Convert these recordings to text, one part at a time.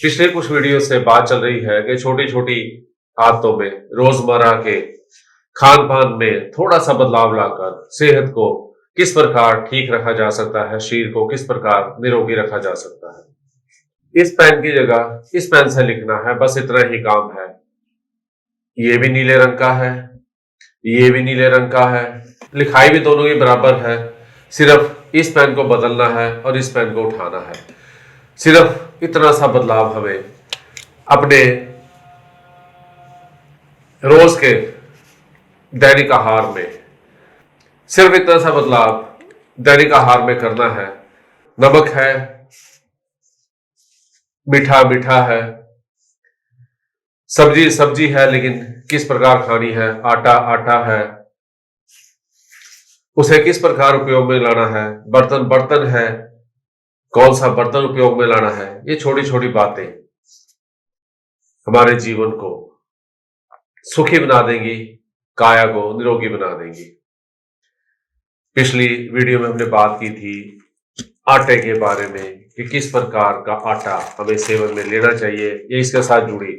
पिछले कुछ वीडियो से बात चल रही है कि छोटी छोटी आदतों में, रोजमर्रा के खान पान में थोड़ा सा बदलाव लाकर सेहत को किस प्रकार ठीक रखा जा सकता है, शरीर को किस प्रकार निरोगी रखा जा सकता है। इस पेन की जगह इस पेन से लिखना है, बस इतना ही काम है। ये भी नीले रंग का है, ये भी नीले रंग का है, लिखाई भी दोनों की बराबर है। सिर्फ इस पेन को बदलना है और इस पेन को उठाना है। सिर्फ इतना सा बदलाव हमें अपने रोज के दैनिक आहार में, सिर्फ इतना सा बदलाव दैनिक आहार में करना है। नमक है, मीठा मीठा है, सब्जी सब्जी है, लेकिन किस प्रकार खानी है। आटा आटा है, उसे किस प्रकार उपयोग में लाना है। बर्तन बर्तन है, कौन सा बर्तन उपयोग में लाना है। ये छोटी छोटी बातें हमारे जीवन को सुखी बना देंगी, काया को निरोगी बना देंगी। पिछली वीडियो में हमने बात की थी आटे के बारे में कि किस प्रकार का आटा हमें सेवन में लेना चाहिए। ये इसके साथ जुड़ी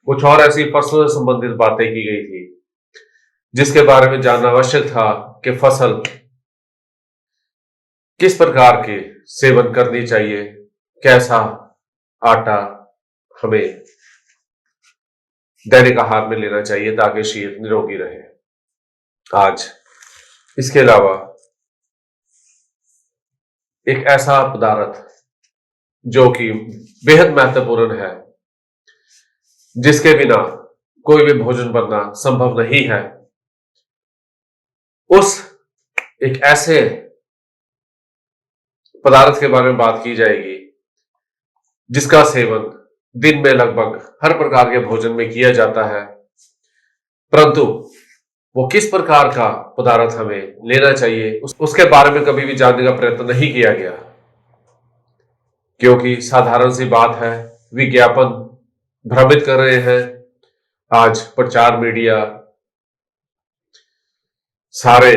कुछ और ऐसी फसलों से संबंधित बातें की गई थी जिसके बारे में जानना आवश्यक था कि फसल किस प्रकार के सेवन करनी चाहिए, कैसा आटा हमें दैनिक आहार में लेना चाहिए ताकि शरीर निरोगी रहे। आज इसके अलावा एक ऐसा पदार्थ जो कि बेहद महत्वपूर्ण है, जिसके बिना कोई भी भोजन बनना संभव नहीं है, उस एक ऐसे पदार्थ के बारे में बात की जाएगी जिसका सेवन दिन में लगभग हर प्रकार के भोजन में किया जाता है, परंतु वो किस प्रकार का पदार्थ हमें लेना चाहिए उसके बारे में कभी भी जानने का प्रयत्न नहीं किया गया। क्योंकि साधारण सी बात है, विज्ञापन भ्रमित कर रहे हैं। आज प्रचार मीडिया सारे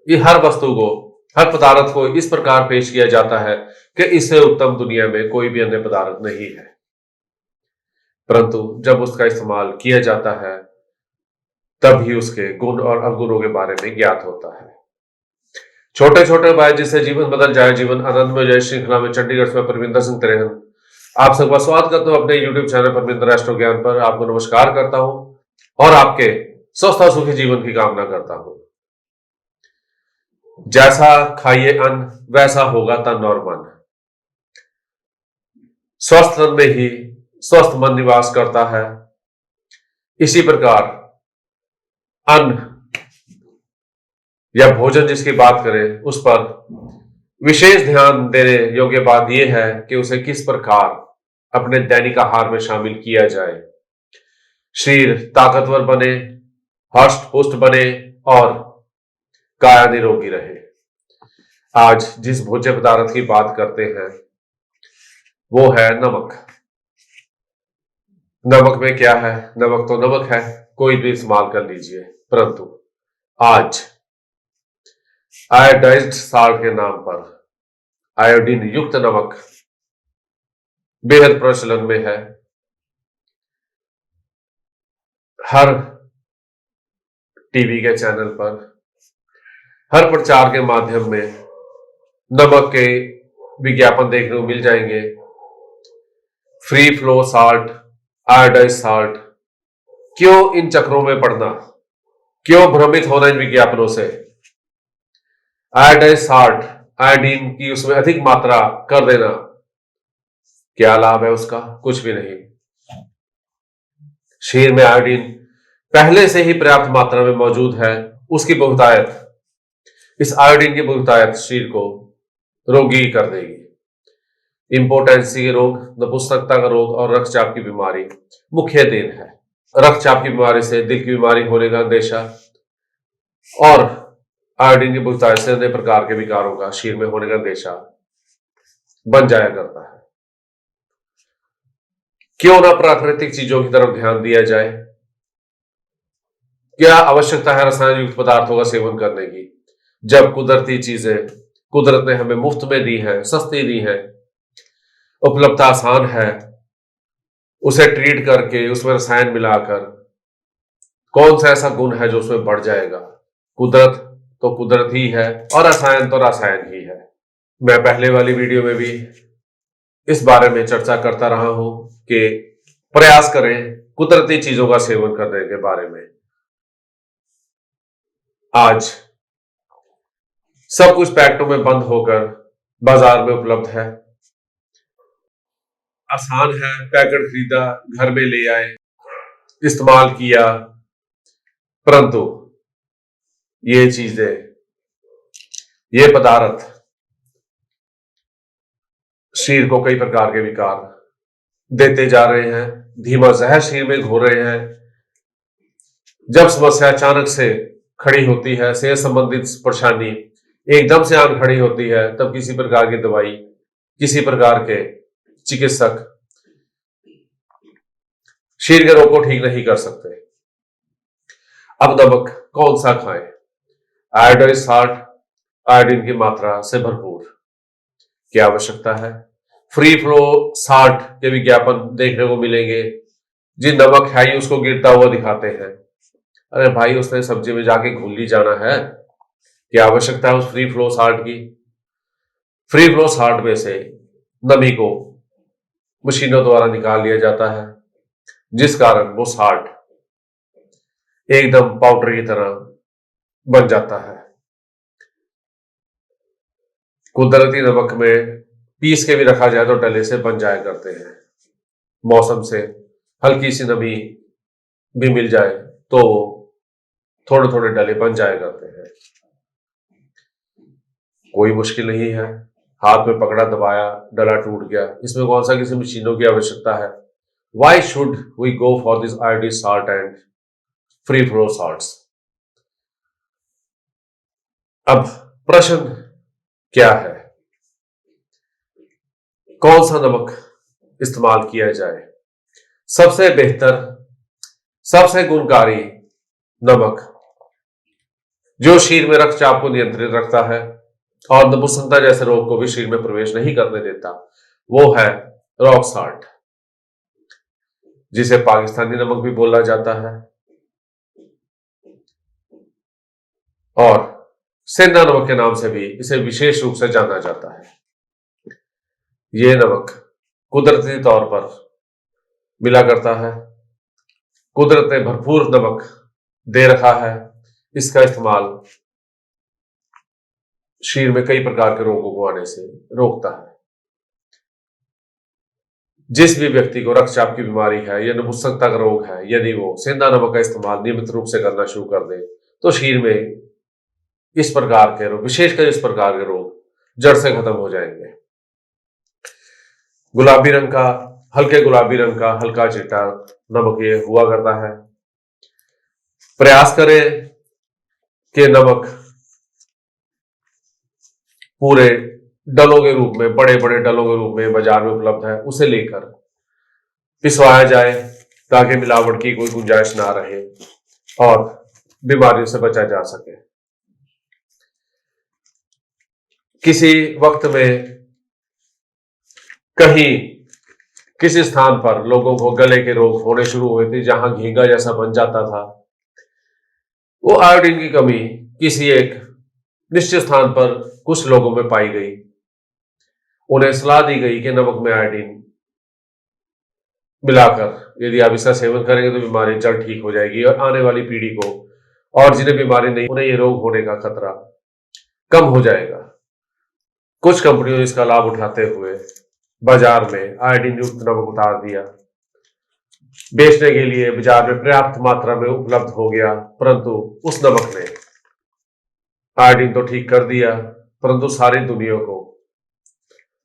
ये हर वस्तु को, हर पदार्थ को इस प्रकार पेश किया जाता है कि इससे उत्तम दुनिया में कोई भी अन्य पदार्थ नहीं है, परंतु जब उसका इस्तेमाल किया जाता है तभी उसके गुण और अवगुणों के बारे में ज्ञात होता है। छोटे छोटे उपाय जिससे जीवन बदल जाए, जीवन आनंद में जाए श्रृंखला में चंडीगढ़ से परमिंदर सिंह तिरेहन आप सबका स्वागत करता हूं अपने यूट्यूब चैनल परमिंदर एस्ट्रो ज्ञान पर। आपको नमस्कार करता हूं और आपके स्वस्थ और सुखी जीवन की कामना करता हूं। जैसा खाइए अन्न वैसा होगा तन और मन। स्वस्थ तन में ही स्वस्थ मन निवास करता है। इसी प्रकार अन्न या भोजन जिसकी बात करें, उस पर विशेष ध्यान देने योग्य बात यह है कि उसे किस प्रकार अपने दैनिक आहार में शामिल किया जाए। शरीर ताकतवर बने, हष्ट पुष्ट बने और काया निरोगी रहे। आज जिस भोज्य पदार्थ की बात करते हैं वो है नमक। नमक में क्या है? नमक तो नमक है, कोई भी इस्तेमाल कर लीजिए, परंतु आज आयोडाइज्ड साल्ट के नाम पर आयोडीन युक्त नमक बेहद प्रचलन में है। हर टीवी के चैनल पर, हर प्रचार के माध्यम में नमक के विज्ञापन देखने को मिल जाएंगे। Free flow salt, iodised salt. क्यों इन चक्रों में पड़ना, क्यों भ्रमित होना इन विज्ञापनों से। आयोडाइज्ड साल्ट, आयोडीन की उसमें अधिक मात्रा कर देना, क्या लाभ है उसका? कुछ भी नहीं। शरीर में आयोडीन पहले से ही पर्याप्त मात्रा में मौजूद है। उसकी बहुतायत, इस आयोडीन की बहुतायत शरीर को रोगी कर देगी। इंपोर्टेंसी के रोग, नपुंसकता का रोग और रक्तचाप की बीमारी मुख्य देन है। रक्तचाप की बीमारी से दिल की बीमारी होने का अंदेशा और आयोडीन की बहुतायत से अन्य प्रकार के विकारों का शरीर में होने का अंदेशा बन जाया करता है। क्यों ना प्राकृतिक चीजों की तरफ ध्यान दिया जाए। क्या आवश्यकता है रसायन युक्त पदार्थों का सेवन करने की, जब कुदरती चीजें कुदरत ने हमें मुफ्त में दी है, सस्ती दी है, उपलब्धता आसान है। उसे ट्रीट करके उसमें रसायन मिलाकर कौन सा ऐसा गुण है जो उसमें बढ़ जाएगा। कुदरत तो कुदरत ही है और रसायन तो रसायन ही है। मैं पहले वाली वीडियो में भी इस बारे में चर्चा करता रहा हूं कि प्रयास करें कुदरती चीजों का सेवन करने के बारे में। आज सब कुछ पैकेटों में बंद होकर बाजार में उपलब्ध है, आसान है, पैकेट खरीदा, घर में ले आए, इस्तेमाल किया, परंतु ये चीजें, ये पदार्थ शरीर को कई प्रकार के विकार देते जा रहे हैं, धीमा जहर शरीर में घोल रहे हैं। जब समस्या अचानक से खड़ी होती है, सेहत संबंधित परेशानी एकदम से आन खड़ी होती है, तब किसी प्रकार की दवाई, किसी प्रकार के चिकित्सक शरीर के रोग को ठीक नहीं कर सकते। अब नमक कौन सा खाएं? आयोडाइज साल्ट, आयोडीन की मात्रा से भरपूर की आवश्यकता है। फ्री फ्लो साल्ट के विज्ञापन देखने को मिलेंगे। जी नमक है ही उसको गिरता हुआ दिखाते हैं। अरे भाई, उसने सब्जी में जाके घुल ही जाना है, क्या आवश्यकता है उस फ्री फ्लो साल्ट की? फ्री फ्लो साल्ट में से नमी को मशीनों द्वारा निकाल लिया जाता है, जिस कारण वो साल्ट एकदम पाउडर की तरह बन जाता है। कुदरती नमक में पीस के भी रखा जाए तो डले से बन जाया करते हैं। मौसम से हल्की सी नमी भी मिल जाए तो थोड़े थोड़े डले बन जाया करते हैं। कोई मुश्किल नहीं है, हाथ में पकड़ा, दबाया, डला टूट गया। इसमें कौन सा किसी मशीनों की आवश्यकता है? Why should we go for this iodine salt and free flow salts? अब प्रश्न क्या है, कौन सा नमक इस्तेमाल किया जाए? सबसे बेहतर, सबसे गुणकारी नमक जो शरीर में रक्तचाप को नियंत्रित रखता है और नपुंसकता जैसे रोग को भी शरीर में प्रवेश नहीं करने देता, वो है रॉक साल्ट, जिसे पाकिस्तानी नमक भी बोला जाता है और सेंधा नमक के नाम से भी इसे विशेष रूप से जाना जाता है। ये नमक कुदरती तौर पर मिला करता है। कुदरत ने भरपूर नमक दे रखा है। इसका इस्तेमाल शरीर में कई प्रकार के रोगों को आने से रोकता है। जिस भी व्यक्ति को रक्तचाप की बीमारी है या नपुंसकता का रोग है, यदि वो सेंधा नमक का इस्तेमाल नियमित रूप से करना शुरू कर दे तो शरीर में इस प्रकार के रोग, विशेषकर इस प्रकार के रोग जड़ से खत्म हो जाएंगे। गुलाबी रंग का, हल्के गुलाबी रंग का हल्का चिट्टा नमक ये हुआ करता है। प्रयास करें कि नमक पूरे डलों के रूप में, बड़े बड़े डलों के रूप में बाजार में उपलब्ध है, उसे लेकर पिसवाया जाए ताकि मिलावट की कोई गुंजाइश ना रहे और बीमारियों से बचा जा सके। किसी वक्त में कहीं किसी स्थान पर लोगों को गले के रोग होने शुरू हुए थे, जहां घींगा जैसा बन जाता था। वो आयोडीन की कमी किसी एक निश्चित स्थान पर कुछ लोगों में पाई गई। उन्हें सलाह दी गई कि नमक में आयोडीन मिलाकर यदि आप इसका सेवन करेंगे तो बीमारी जल्द ठीक हो जाएगी और आने वाली पीढ़ी को, और जिन्हें बीमारी नहीं, उन्हें ये रोग होने का खतरा कम हो जाएगा। कुछ कंपनियों ने इसका लाभ उठाते हुए बाजार में आयोडीन युक्त नमक उतार दिया, बेचने के लिए बाजार में पर्याप्त मात्रा में उपलब्ध हो गया। परंतु उस नमक ने आयोडीन तो ठीक कर दिया, परंतु सारी दुनिया को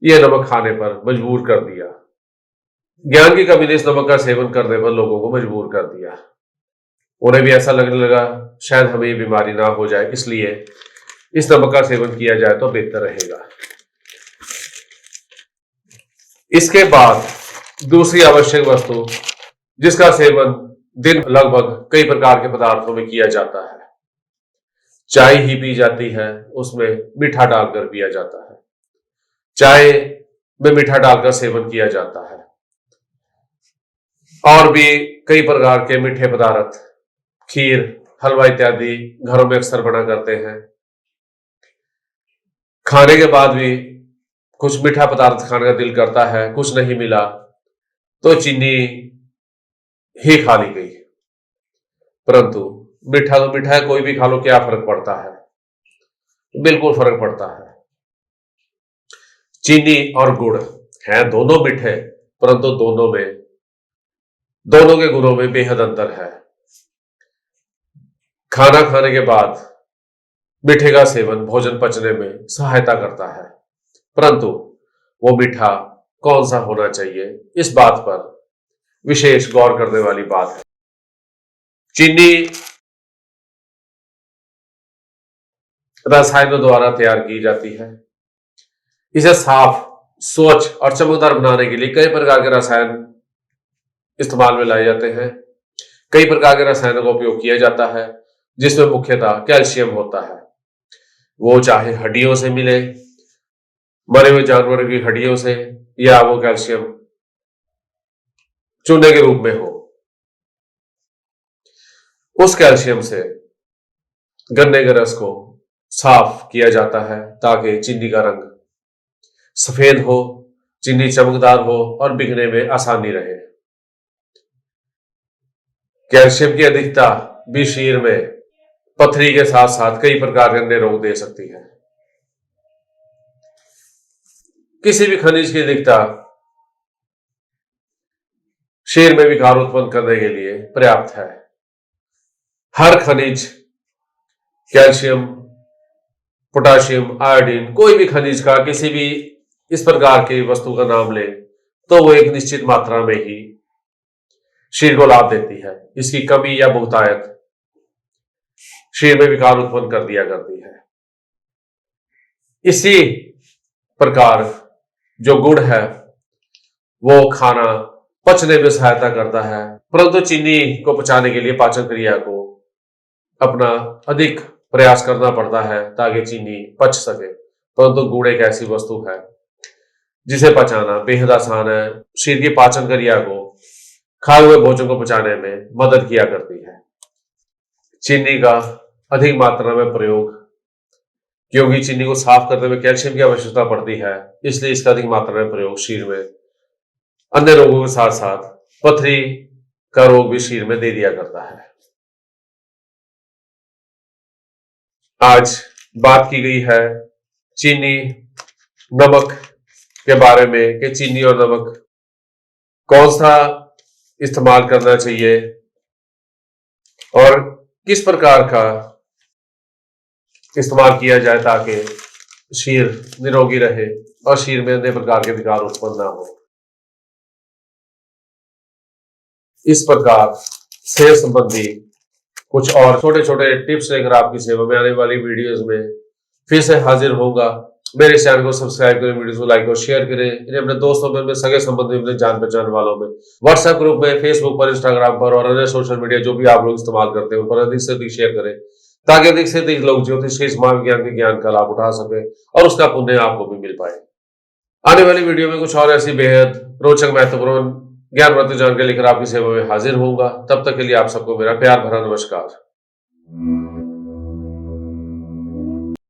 यह नमक खाने पर मजबूर कर दिया। ज्ञान की कमी ने इस नमक का सेवन करने पर लोगों को मजबूर कर दिया। उन्हें भी ऐसा लगने लगा शायद हमें ये बीमारी ना हो जाए, इसलिए इस नमक का सेवन किया जाए तो बेहतर रहेगा। इसके बाद दूसरी आवश्यक वस्तु जिसका सेवन दिन लगभग कई प्रकार के पदार्थों में किया जाता है, चाय ही पी जाती है, उसमें मीठा डालकर पिया जाता है। चाय में मीठा डालकर सेवन किया जाता है। और भी कई प्रकार के मीठे पदार्थ, खीर, हलवा इत्यादि घरों में अक्सर बना करते हैं। खाने के बाद भी कुछ मीठा पदार्थ खाने का दिल करता है, कुछ नहीं मिला तो चीनी ही खा ली गई। परंतु मीठा तो मीठा है, कोई भी खा लो, क्या फर्क पड़ता है? बिल्कुल फर्क पड़ता है। चीनी और गुड़ हैं दोनों मीठे, परंतु दोनों के गुणों में बेहद अंतर है। खाना खाने के बाद मीठे का सेवन भोजन पचने में सहायता करता है, परंतु वो मीठा कौन सा होना चाहिए, इस बात पर विशेष गौर करने वाली बात है। चीनी रसायनों द्वारा तैयार की जाती है। इसे साफ, स्वच्छ और चमकदार बनाने के लिए कई प्रकार के रसायन इस्तेमाल में लाए जाते हैं। कई प्रकार के रसायनों का उपयोग किया जाता है, जिसमें मुख्यतः कैल्शियम होता है। वो चाहे हड्डियों से मिले, मरे हुए जानवरों की हड्डियों से, या वो कैल्शियम चूने के रूप में हो। उस कैल्शियम से गन्ने के रस को साफ किया जाता है ताकि चीनी का रंग सफेद हो, चीनी चमकदार हो और बिकने में आसानी रहे। कैल्शियम की अधिकता भी शरीर में पथरी के साथ साथ कई प्रकार के अन्य रोग दे सकती है। किसी भी खनिज की अधिकता शरीर में विकार उत्पन्न करने के लिए पर्याप्त है। हर खनिज, कैल्शियम, पोटाशियम, आयोडीन, कोई भी खनिज का किसी भी इस प्रकार की वस्तु का नाम ले तो वो एक निश्चित मात्रा में ही शरीर को लाभ देती है। इसकी कमी या बहुतायत शरीर में विकार उत्पन्न कर दिया करती है। इसी प्रकार जो गुड़ है वो खाना पचने में सहायता करता है, परंतु चीनी को पचाने के लिए पाचन क्रिया को अपना अधिक प्रयास करना पड़ता है ताकि चीनी पच सके। परंतु गुड़ एक ऐसी वस्तु है जिसे पचाना बेहद आसान है। शरीर की पाचन क्रिया को, खाए हुए भोजन को पचाने में मदद किया करती है। चीनी का अधिक मात्रा में प्रयोग, क्योंकि चीनी को साफ करने में कैल्शियम की आवश्यकता पड़ती है, इसलिए इसका अधिक मात्रा में प्रयोग शरीर में अन्य रोगों के साथ साथ पथरी का रोग भी शरीर में दे दिया करता है। आज बात की गई है चीनी, नमक के बारे में कि चीनी और नमक कौन सा इस्तेमाल करना चाहिए और किस प्रकार का इस्तेमाल किया जाए ताकि शरीर निरोगी रहे और शरीर में अन्य प्रकार के विकार उत्पन्न ना हो। इस प्रकार सेहत संबंधी कुछ और छोटे छोटे टिप्स लेकर आपकी सेवा में आने वाली वीडियोस में फिर से हाजिर होगा। मेरे चैनल को सब्सक्राइब करें, वीडियो को लाइक और शेयर करें। इन्हें अपने दोस्तों में, सगे संबंधी, अपने जान पहचान वालों में, व्हाट्सएप ग्रुप में, फेसबुक पर, इंस्टाग्राम पर और अन्य सोशल मीडिया जो भी आप लोग इस्तेमाल करते हैं उन पर अधिक से अधिक शेयर करें ताकि अधिक से अधिक लोग ज्योतिष के समाज विज्ञान के ज्ञान का लाभ उठा सके और उसका पुण्य आपको भी मिल पाए। आने वाली वीडियो में कुछ और ऐसी बेहद रोचक, महत्वपूर्ण, ज्ञानवर्धक जानकारी लेकर आपकी सेवा में हाजिर होऊंगा। तब तक के लिए आप सबको मेरा प्यार भरा नमस्कार।